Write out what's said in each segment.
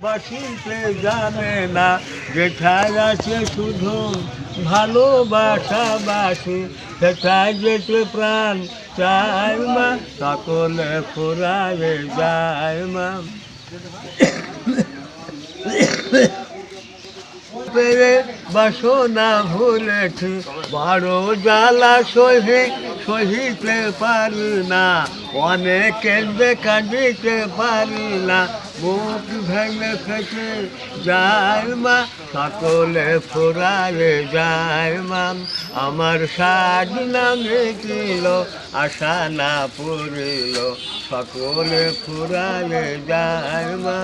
বাসিতে জানে না যেথায় আছে শুধু ভালোবাসা বাসি সেথায় যেতে প্রাণ চায় মা সকলে ফুরাবে যায় মা পেরে বাসনা ভুলেছি বড় জ্বালা সহিতে পারি না অনেক কেঁদে কাঁদিতে পারি না মুখ ভেঙে ফেটে যায় মা সকলে ফুরায়ে যায় মা আমার সাজ নামে দিল আশা না পুরিল সকলে ফুরায়ে যায় মা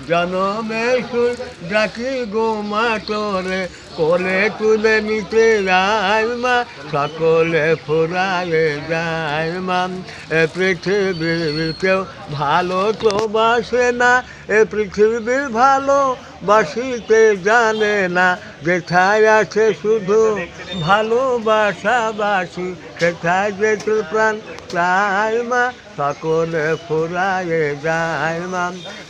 জনমে সুর ডাকি গো মা তোরে কোলে তুলে নিতে যায় মা সকলে ফুরায়ে যায় মা এ পৃথিবীর কেউ ভালো তো বাসে না এ পৃথিবীর ভালো বাসিতে জানে না যেথায় আছে শুধু ভালোবাসা বাসি সেথায় যেতে প্রাণ চায় মা সকলে ফুরায়ে যায় মা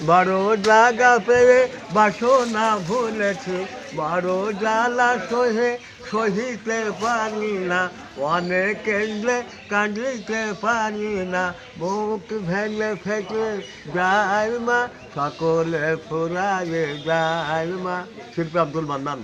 বড় জায়গা পেয়ে বাসনা ভুলেছি বড় জ্বালা সহিতে পারি না অনেক কেঁদলে কাঁদিতে পারি না মুখ ভেঙে ফেটে যায় মা সকলে ফুরায়ে যায় মা শিল্পী আব্দুল মান্নান।